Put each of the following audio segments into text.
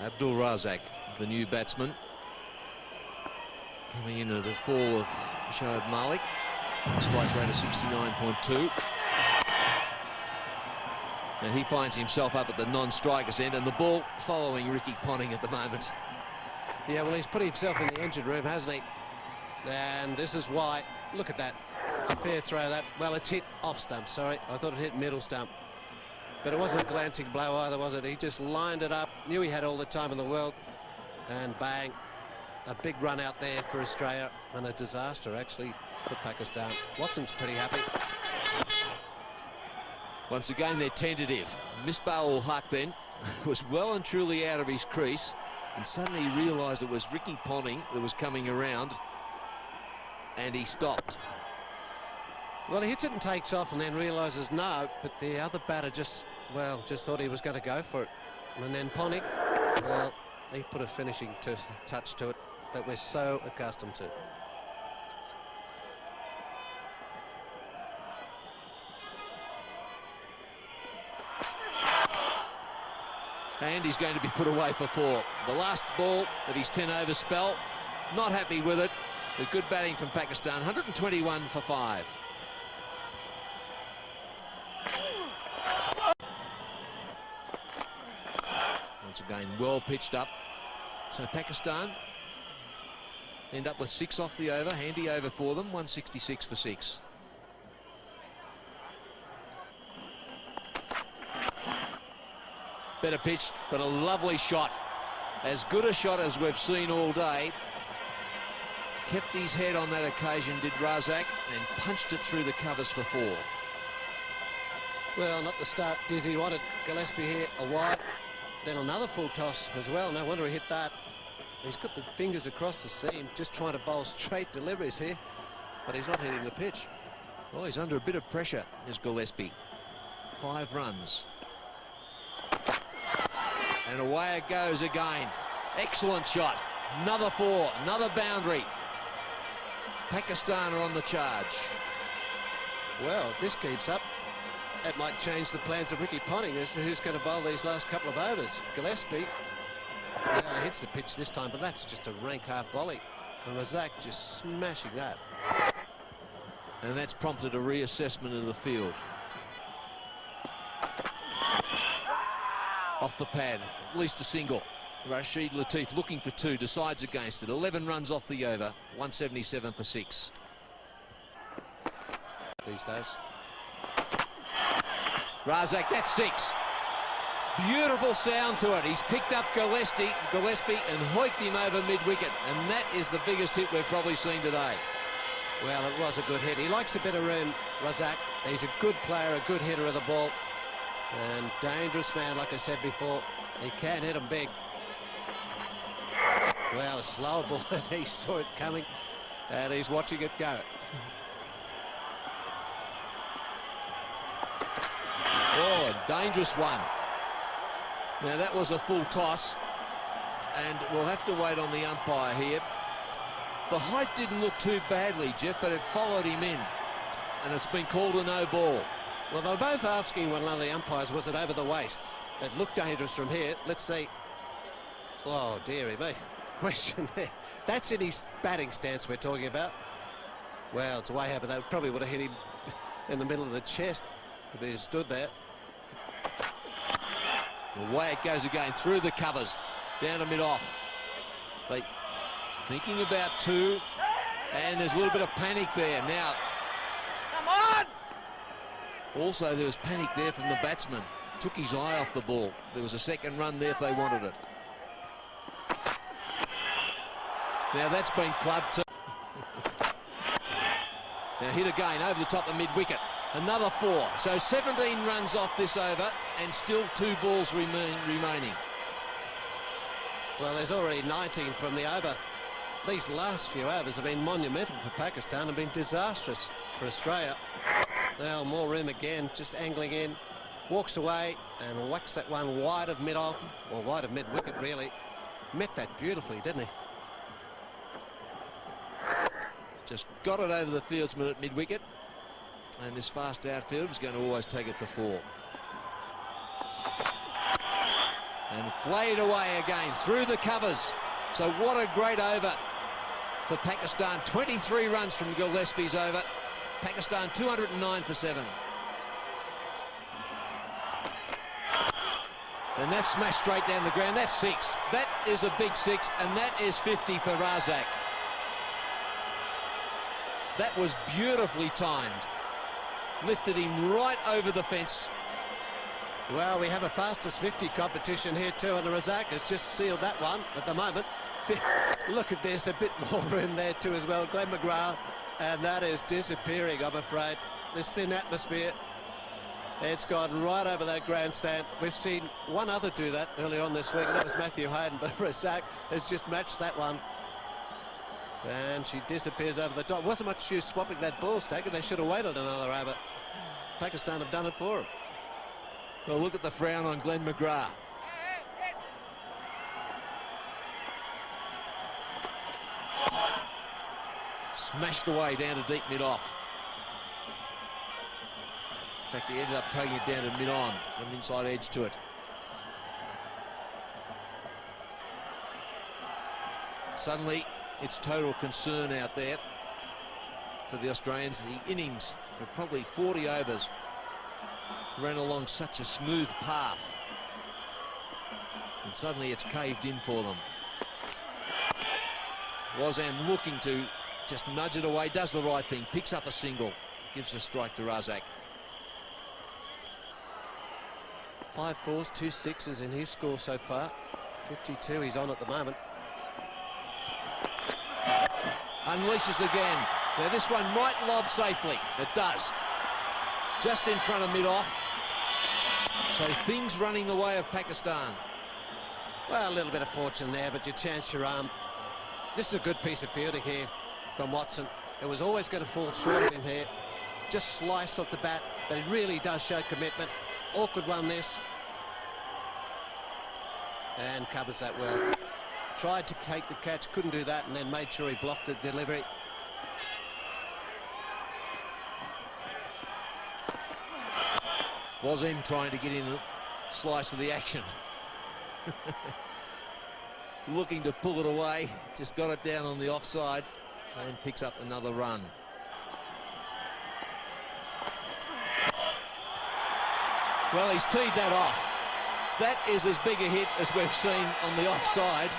Adbul Razzaq, the new batsman, coming into the fall of Shoaib Malik. Strike rate of 69.2. And he finds himself up at the non-strikers end, and the ball following Ricky Ponting at the moment. Yeah, well, he's put himself in the engine room, hasn't he? And this is why. Look at that. It's a fair throw, that. Well, it's hit off stump, sorry. I thought it hit middle stump. But it wasn't a glancing blow either, was it? He just lined it up, knew he had all the time in the world, and bang. A big run out there for Australia, and a disaster, actually, for Pakistan. Watson's pretty happy. Once again, they're tentative. Misbah-ul Haq then was well and truly out of his crease, and suddenly he realised it was Ricky Ponting that was coming around, and he stopped. Well, he hits it and takes off, and then realises no, but the other batter just thought he was going to go for it. And then Ponting, well, he put a finishing touch to it that we're so accustomed to. And he's going to be put away for 4. The last ball of his 10-over spell. Not happy with it, but good batting from Pakistan. 121 for 5. Once again, well pitched up. So Pakistan end up with 6 off the over. Handy over for them. 166 for 6. Better pitched, but a lovely shot. As good a shot as we've seen all day. Kept his head on that occasion, did Razzaq, and punched it through the covers for 4. Well, not the start Dizzy wanted. Gillespie here, a wide. Then another full toss as well. No wonder he hit that. He's got the fingers across the seam, just trying to bowl straight deliveries here. But he's not hitting the pitch. Well, he's under a bit of pressure, is Gillespie. 5 runs. And away it goes again. Excellent shot. Another 4, another boundary. Pakistan are on the charge. Well, if this keeps up, that might change the plans of Ricky Ponting as to who's going to bowl these last couple of overs. Gillespie, well, he hits the pitch this time, but that's just a rank half volley. And Razzaq just smashing that. And that's prompted a reassessment of the field. Off the pad, at least a single. Rashid Latif looking for 2, decides against it. 11 runs off the over, 177 for 6. These days. Razzaq, that's 6. Beautiful sound to it. He's picked up Gillespie and hoiked him over mid-wicket. And that is the biggest hit we've probably seen today. Well, it was a good hit. He likes a bit of room, Razzaq. He's a good player, a good hitter of the ball. And dangerous man, like I said before. He can hit him big. Well, a slow ball, and he saw it coming, and he's watching it go. Oh, a dangerous one. Now, that was a full toss, and we'll have to wait on the umpire here. The height didn't look too badly, Jeff, but it followed him in, and it's been called a no ball. Well, they were both asking one another, the umpires, was it over the waist? It looked dangerous from here. Let's see. Oh, dearie me. Question there. That's in his batting stance we're talking about. Well, it's way over. That probably would have hit him in the middle of the chest if he had stood there. Away it goes again, through the covers, down to mid-off. They thinking about 2, and there's a little bit of panic there. Now, come on! Also, there was panic there from the batsman. Took his eye off the ball. There was a second run there if they wanted it. Now that's been clubbed too. Now hit again over the top of mid-wicket. Another 4. So 17 runs off this over and still 2 balls remaining. Well, there's already 19 from the over. These last few overs have been monumental for Pakistan and been disastrous for Australia. Now more room again, just angling in. Walks away and whacks that one wide of mid-off, or wide of mid-wicket really. Met that beautifully, didn't he? Just got it over the fieldsman at mid-wicket, and this fast outfield is going to always take it for 4. And flayed away again through the covers. So what a great over for Pakistan. 23 runs from Gillespie's over. Pakistan 209 for 7. And that's smashed straight down the ground. That's 6. That is a big 6, and that is 50 for Razzaq. That was beautifully timed. Lifted him right over the fence. Well, we have a fastest 50 competition here too, and Razzaq has just sealed that one at the moment. Look at this, a bit more room there too as well. Glenn McGrath, and that is disappearing, I'm afraid. This thin atmosphere, it's gone right over that grandstand. We've seen one other do that earlier on this week, and that was Matthew Hayden, but Razzaq has just matched that one. And she disappears over the top. Wasn't much use swapping that ball, Stacker. They should have waited another over. Pakistan have done it for him. Well, look at the frown on Glenn McGrath. Smashed away down to deep mid-off. In fact, he ended up taking it down to mid-on, an inside edge to it. Suddenly, it's total concern out there for the Australians. The innings for probably 40 overs ran along such a smooth path, and suddenly it's caved in for them. Wazam looking to just nudge it away, does the right thing, picks up a single, gives a strike to Razzaq. 5 fours, 2 sixes in his score so far. 52 he's on at the moment. Unleashes again. Now this one might lob safely. It does. Just in front of mid-off. So things running the way of Pakistan. Well, a little bit of fortune there, but you chance your arm. This is a good piece of fielding here from Watson. It was always going to fall short of him here. Just sliced off the bat, but it really does show commitment. Awkward one, this. And covers that well. Tried to take the catch, couldn't do that, and then made sure he blocked the delivery. Was him trying to get in a slice of the action. Looking to pull it away, just got it down on the offside and picks up another run. Well, he's teed that off. That is as big a hit as we've seen on the offside,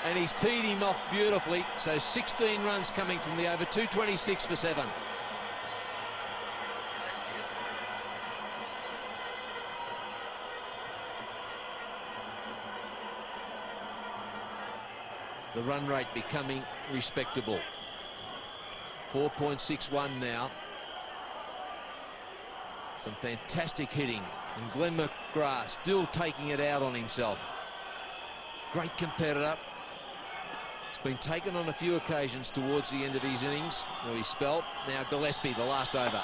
and he's teed him off beautifully. So 16 runs coming from the over, 226 for 7. The run rate becoming respectable. 4.61 now. Some fantastic hitting, and Glenn McGrath still taking it out on himself. Great competitor. He's been taken on a few occasions towards the end of his innings, or his spell. Now Gillespie, the last over.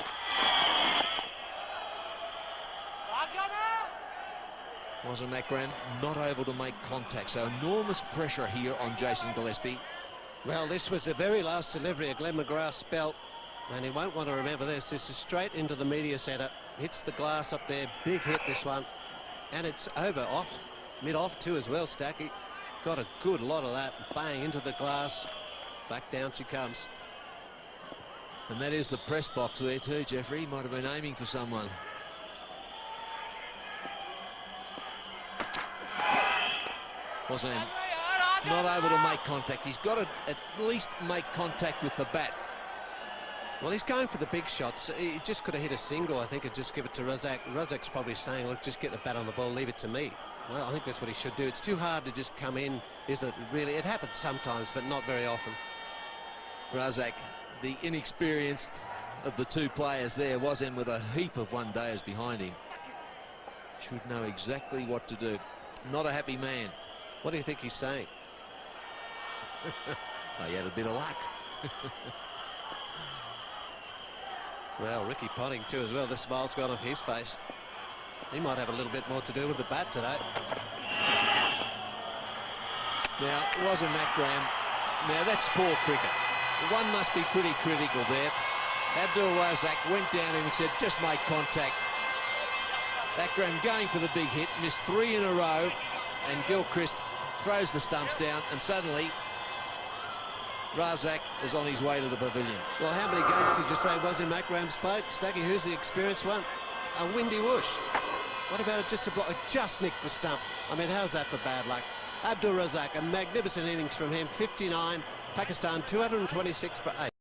Wasn't Akram not able to make contact, so enormous pressure here on Jason Gillespie. Well, this was the very last delivery of Glenn McGrath's spell, and he won't want to remember this. This is straight into the media centre. Hits the glass up there. Big hit, this one. And it's over, off, mid-off too as well, Stacky. Got a good lot of that. Bang into the glass. Back down she comes. And that is the press box there too, Jeffrey. He might have been aiming for someone. Wasn't not able to make contact. He's got to at least make contact with the bat. Well, he's going for the big shots. He just could have hit a single, I think, and just give it to Razzaq. Razzaq's probably saying, look, just get the bat on the ball, leave it to me. Well, I think that's what he should do. It's too hard to just come in, isn't it? Really, it happens sometimes, but not very often. Razzaq, the inexperienced of the two players there, was in with a heap of one-dayers behind him. Should know exactly what to do. Not a happy man. What do you think he's saying? Oh, he had a bit of luck. Well, Ricky Ponting too as well. The smile's gone off his face. He might have a little bit more to do with the bat today. Now, it wasn't Akram. Now, that's poor cricket. One must be pretty critical there. Adbul Razzaq went down and said, just make contact. Akram going for the big hit, missed 3 in a row, and Gilchrist throws the stumps down, and suddenly Razzaq is on his way to the pavilion. Well, how many games did you say was in Macram's boat? Stacky, who's the experienced one? A windy whoosh. What about it just to block? It just nicked the stump. I mean, how's that for bad luck? Adbul Razzaq, a magnificent innings from him. 59, Pakistan 226 for 8.